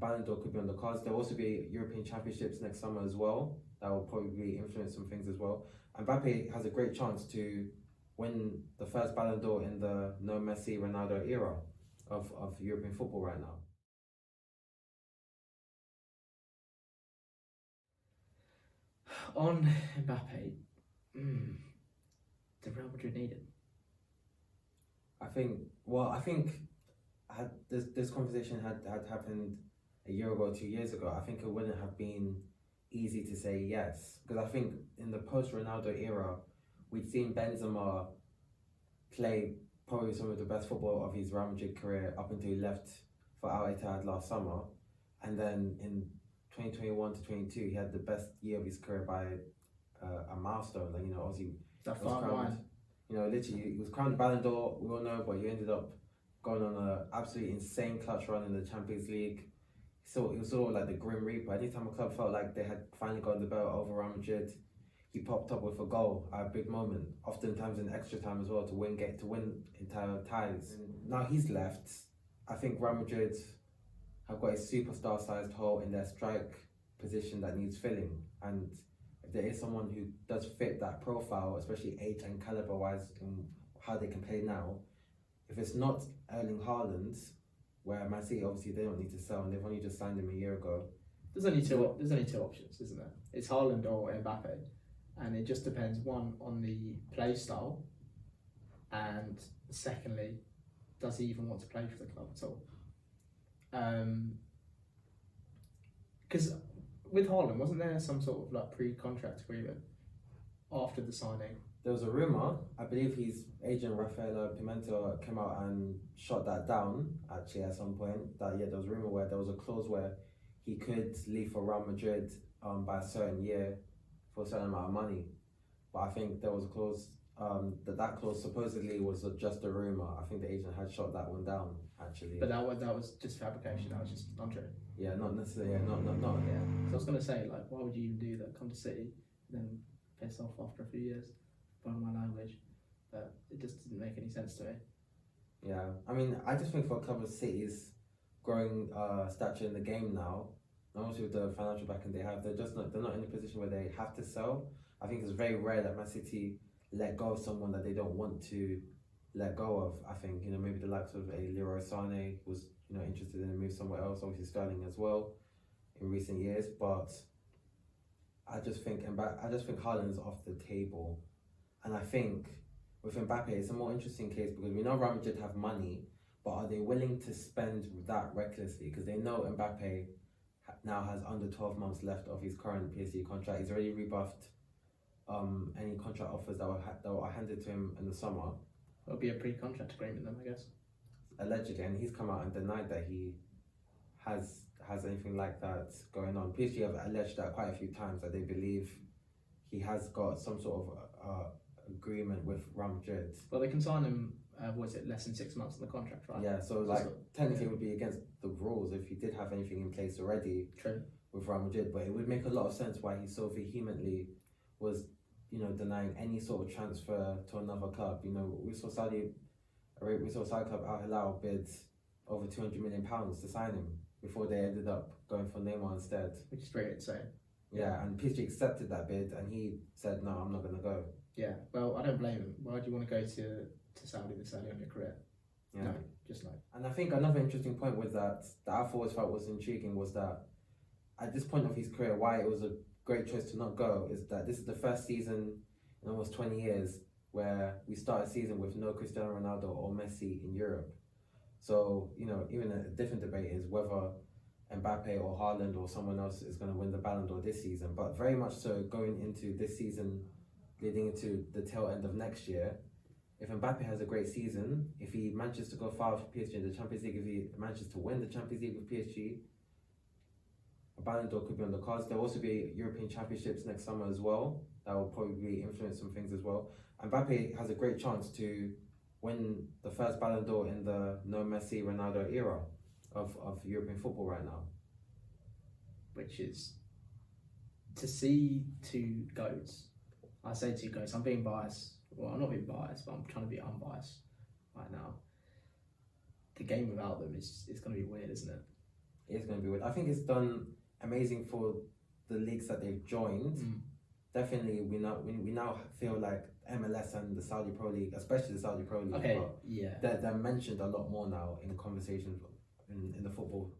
Ballon d'Or could be on the cards. There'll also be European Championships next summer as well. That will probably influence some things as well. And Mbappe has a great chance to win the first Ballon d'Or in the no Messi, Ronaldo era of European football right now. On Mbappe, the Real Madrid need it. I think had this conversation had happened a year ago, 2 years ago, I think it wouldn't have been easy to say yes. Because I think in the post-Ronaldo era, we'd seen Benzema play probably some of the best football of his Real Madrid career up until he left for Al Ittihad last summer. And then in 2021 to 22, he had the best year of his career by a milestone. Like, obviously, that was crowned. Literally, he was crowned Ballon d'Or, we all know, but he ended up going on an absolutely insane clutch run in the Champions League. So it was sort of like the Grim Reaper. Anytime a club felt like they had finally gotten the belt over Real Madrid, he popped up with a goal at a big moment, oftentimes in extra time as well, to win entire ties. And now he's left. I think Real Madrid have got a superstar-sized hole in their strike position that needs filling. And if there is someone who does fit that profile, especially age and caliber-wise in how they can play now, if it's not Erling Haaland, where Man City obviously they don't need to sell and they've only just signed him a year ago. There's only two options, isn't there? It's Haaland or Mbappe, and it just depends, one, on the play style, and secondly, does he even want to play for the club at all? Because with Haaland, wasn't there some sort of like pre-contract agreement after the signing? There was a rumour, I believe his agent Rafaela Pimenta came out and shot that down actually at some point, that there was a rumour where there was a clause where he could leave for Real Madrid by a certain year for a certain amount of money. But I think there was a clause, that clause supposedly was just a rumour. I think the agent had shot that one down actually. But that was just fabrication, that was just untrue. Yeah, not necessarily, not. Yeah. So I was going to say, like, why would you even do that? Come to City, then piss off after a few years. Pardon my language, but it just didn't make any sense to me. Yeah, I mean, I just think for a club of City's growing stature in the game now, and also with the financial backing they have, they're not in a position where they have to sell. I think it's very rare that Man City let go of someone that they don't want to let go of. I think maybe the likes of a Leroy Sané was interested in a move somewhere else. Obviously Sterling as well in recent years, but I just think Haaland's off the table. And I think with Mbappe, it's a more interesting case because we know Real Madrid have money, but are they willing to spend that recklessly? Because they know Mbappe now has under 12 months left of his current PSG contract. He's already rebuffed any contract offers that were handed to him in the summer. It'll be a pre-contract agreement then, I guess. Allegedly, and he's come out and denied that he has anything like that going on. PSG have alleged that quite a few times, that they believe he has got some sort of agreement with Real Madrid. Well, they can sign him, less than 6 months in the contract, right? Yeah, so technically it would be against the rules if he did have anything in place already. True. With Real Madrid, but it would make a lot of sense why he so vehemently was, denying any sort of transfer to another club. We saw Saudi club Al Hilal bid over £200 million to sign him before they ended up going for Neymar instead. Which is pretty insane. Yeah, and PSG accepted that bid and he said, no, I'm not going to go. Yeah, well, I don't blame him. Why do you want to go to Saudi this early on your career? Yeah. No, just no. And I think another interesting point was that I've always felt was intriguing was that at this point of his career, why it was a great choice to not go is that this is the first season in almost 20 years where we start a season with no Cristiano Ronaldo or Messi in Europe. So, even a different debate is whether Mbappe or Haaland or someone else is going to win the Ballon d'Or this season. But very much so going into this season, leading into the tail end of next year, if Mbappe has a great season, if he manages to go far with PSG in the Champions League, if he manages to win the Champions League with PSG, a Ballon d'Or could be on the cards. There will also be European Championships next summer as well. That will probably influence some things as well. Mbappe has a great chance to win the first Ballon d'Or in the no Messi, Ronaldo era of European football right now. Which is to see two GOATs. I say two GOATs, I'm being biased. Well, I'm not being biased, but I'm trying to be unbiased right now. The game without them is going to be weird, isn't it? it's going to be weird. I think it's done amazing for the leagues that they've joined. Definitely, we now feel like MLS and the Saudi Pro League, especially the Saudi Pro League, Okay, yeah. they're mentioned a lot more now in the conversations in the football